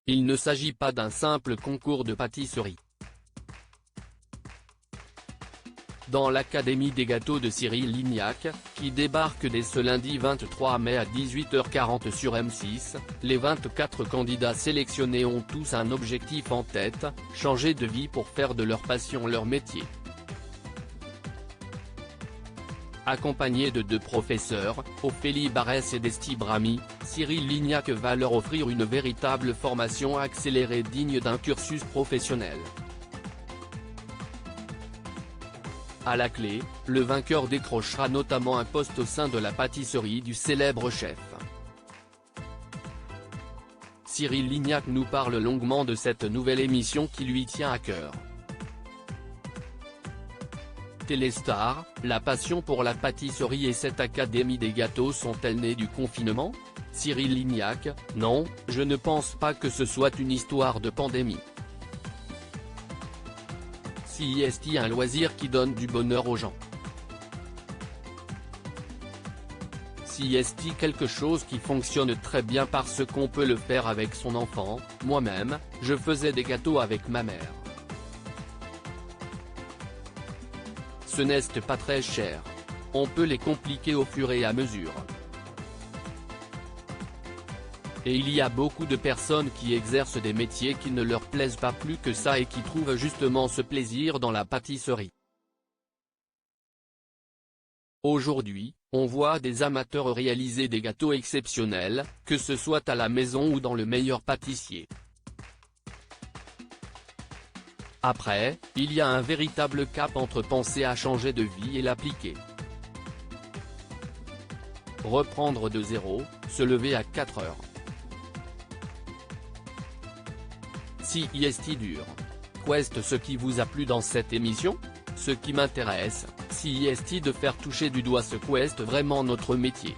il ne s'agit pas d'un simple concours de pâtisserie. Dans l'Académie des gâteaux de Cyril Lignac, qui débarque dès ce lundi 23 mai à 18h40 sur M6, les 24 candidats sélectionnés ont tous un objectif en tête, changer de vie pour faire de leur passion leur métier. Accompagné de 2 professeurs, Ophélie Barès et Desti Brahmi, Cyril Lignac va leur offrir une véritable formation accélérée digne d'un cursus professionnel. À la clé, le vainqueur décrochera notamment un poste au sein de la pâtisserie du célèbre chef. Cyril Lignac nous parle longuement de cette nouvelle émission qui lui tient à cœur. Téléstar, la passion pour la pâtisserie et cette académie des gâteaux sont-elles nées du confinement? Cyril Lignac: non, je ne pense pas que ce soit une histoire de pandémie. CIST, un loisir qui donne du bonheur aux gens. CIST, quelque chose qui fonctionne très bien parce qu'on peut le faire avec son enfant. Moi-même, je faisais des gâteaux avec ma mère. Ce n'est pas très cher. On peut les compliquer au fur et à mesure. Et il y a beaucoup de personnes qui exercent des métiers qui ne leur plaisent pas plus que ça et qui trouvent justement ce plaisir dans la pâtisserie. Aujourd'hui, on voit des amateurs réaliser des gâteaux exceptionnels, que ce soit à la maison ou dans le meilleur pâtissier. Après, il y a un véritable cap entre penser à changer de vie et l'appliquer. Reprendre de zéro, se lever à 4 heures. CIST dur. Qu'est ce qui vous a plu dans cette émission? Ce qui m'intéresse, CIST, de faire toucher du doigt ce qu'est vraiment notre métier.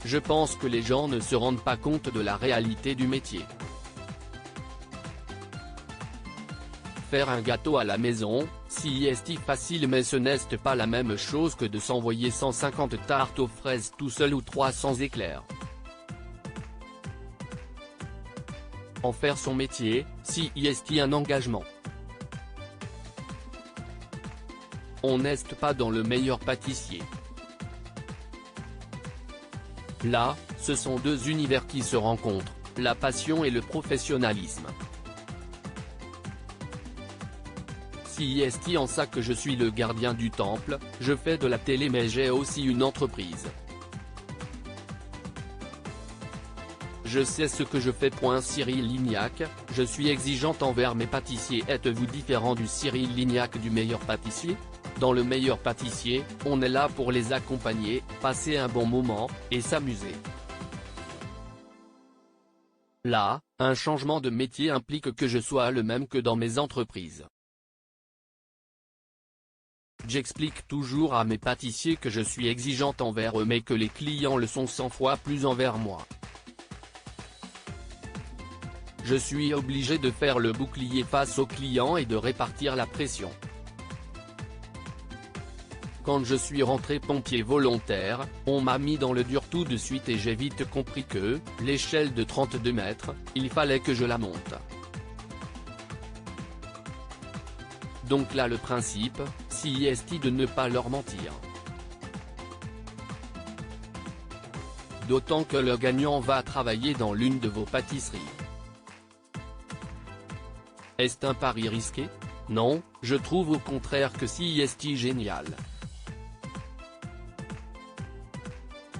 Je pense que les gens ne se rendent pas compte de la réalité du métier. Faire un gâteau à la maison, CIST facile, mais ce n'est pas la même chose que de s'envoyer 150 tartes aux fraises tout seul ou 300 éclairs. En faire son métier, CIST, un engagement. On n'est pas dans le meilleur pâtissier. Là, ce sont 2 univers qui se rencontrent, la passion et le professionnalisme. CIST, en ça que je suis le gardien du temple, je fais de la télé mais j'ai aussi une entreprise. Je sais ce que je fais. Cyril Lignac, je suis exigeante envers mes pâtissiers. Êtes-vous différent du Cyril Lignac du meilleur pâtissier? Dans le meilleur pâtissier, on est là pour les accompagner, passer un bon moment, et s'amuser. Là, un changement de métier implique que je sois le même que dans mes entreprises. J'explique toujours à mes pâtissiers que je suis exigeante envers eux mais que les clients le sont 100 fois plus envers moi. Je suis obligé de faire le bouclier face aux clients et de répartir la pression. Quand je suis rentré pompier volontaire, on m'a mis dans le dur tout de suite et j'ai vite compris que, l'échelle de 32 mètres, il fallait que je la monte. Donc là le principe, CIST, de ne pas leur mentir. D'autant que le gagnant va travailler dans l'une de vos pâtisseries. Est-ce un pari risqué? Non, je trouve au contraire que CIST génial.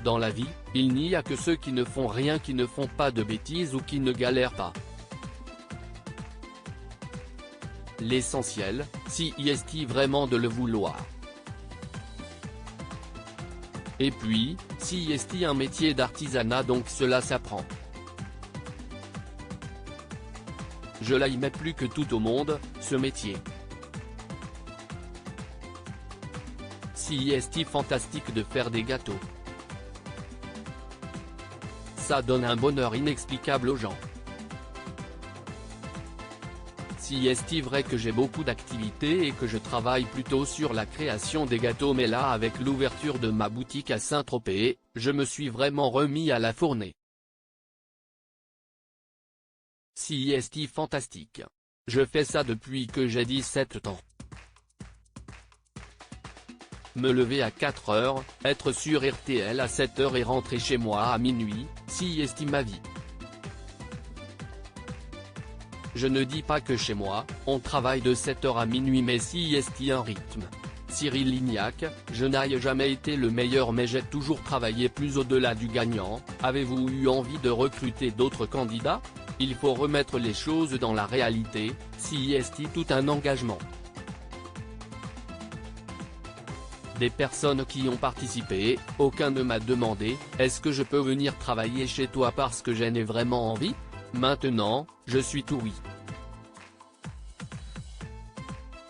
Dans la vie, il n'y a que ceux qui ne font rien, qui ne font pas de bêtises ou qui ne galèrent pas. L'essentiel, CIST, vraiment de le vouloir. Et puis, CIST, un métier d'artisanat, donc cela s'apprend. Je l'aimais plus que tout au monde, ce métier. CIST, fantastique de faire des gâteaux. Ça donne un bonheur inexplicable aux gens. CIST, vrai que j'ai beaucoup d'activités et que je travaille plutôt sur la création des gâteaux, mais là avec l'ouverture de ma boutique à Saint-Tropez, je me suis vraiment remis à la fournée. CIST fantastique. Je fais ça depuis que j'ai 17 ans. Me lever à 4 heures, être sur RTL à 7 heures et rentrer chez moi à minuit, CIST ma vie. Je ne dis pas que chez moi, on travaille de 7 heures à minuit mais CIST un rythme. Cyril Lignac, je n'ai jamais été le meilleur mais j'ai toujours travaillé plus au-delà du gagnant. Avez-vous eu envie de recruter d'autres candidats? Il faut remettre les choses dans la réalité, CIST tout un engagement. Des personnes qui ont participé, aucun ne m'a demandé « Est-ce que je peux venir travailler chez toi parce que j'en ai vraiment envie ?» Maintenant, je suis tout oui.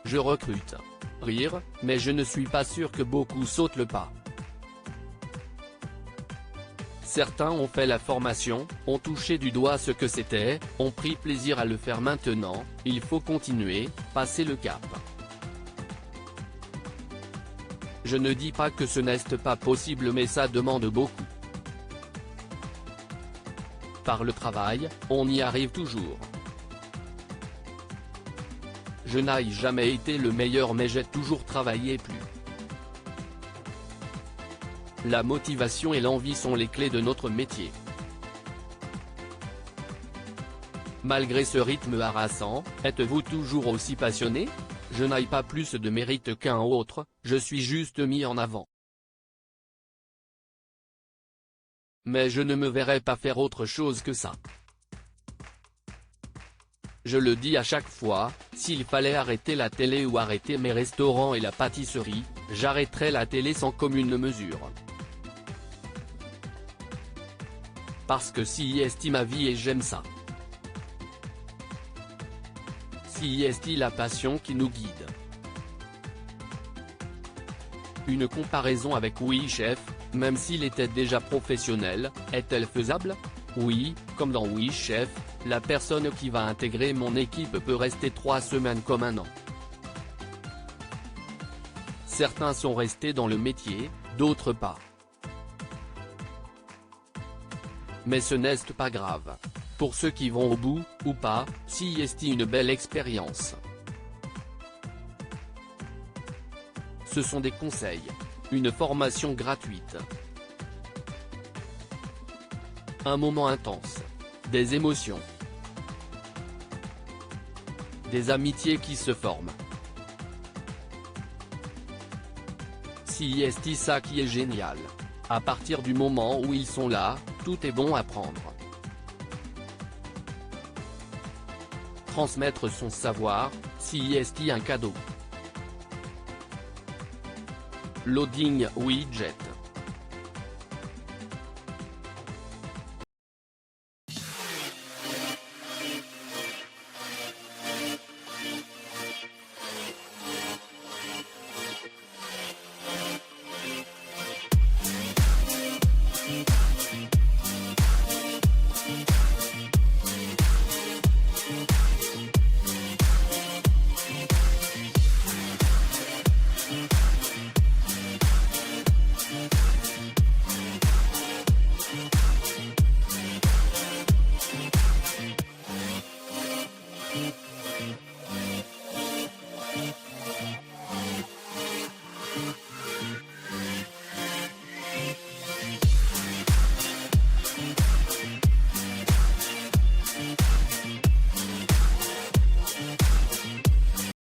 Je recrute. Rire, mais je ne suis pas sûr que beaucoup sautent le pas. Certains ont fait la formation, ont touché du doigt ce que c'était, ont pris plaisir à le faire maintenant, il faut continuer, passer le cap. Je ne dis pas que ce n'est pas possible mais ça demande beaucoup. Par le travail, on y arrive toujours. Je n'ai jamais été le meilleur mais j'ai toujours travaillé plus. La motivation et l'envie sont les clés de notre métier. Malgré ce rythme harassant, êtes-vous toujours aussi passionné? Je n'ai pas plus de mérite qu'un autre, je suis juste mis en avant. Mais je ne me verrai pas faire autre chose que ça. Je le dis à chaque fois, s'il fallait arrêter la télé ou arrêter mes restaurants et la pâtisserie, j'arrêterais la télé sans commune mesure. Parce que CIST ma vie et j'aime ça. CIST la passion qui nous guide. Une comparaison avec Oui Chef, même s'il était déjà professionnel, est-elle faisable? Oui, comme dans Oui Chef, la personne qui va intégrer mon équipe peut rester 3 semaines comme un an. Certains sont restés dans le métier, d'autres pas. Mais ce n'est pas grave. Pour ceux qui vont au bout, ou pas, CIST une belle expérience. Ce sont des conseils. Une formation gratuite. Un moment intense. Des émotions. Des amitiés qui se forment. CIST ça qui est génial. À partir du moment où ils sont là, tout est bon à prendre. Transmettre son savoir, CIST un cadeau. Loading widget.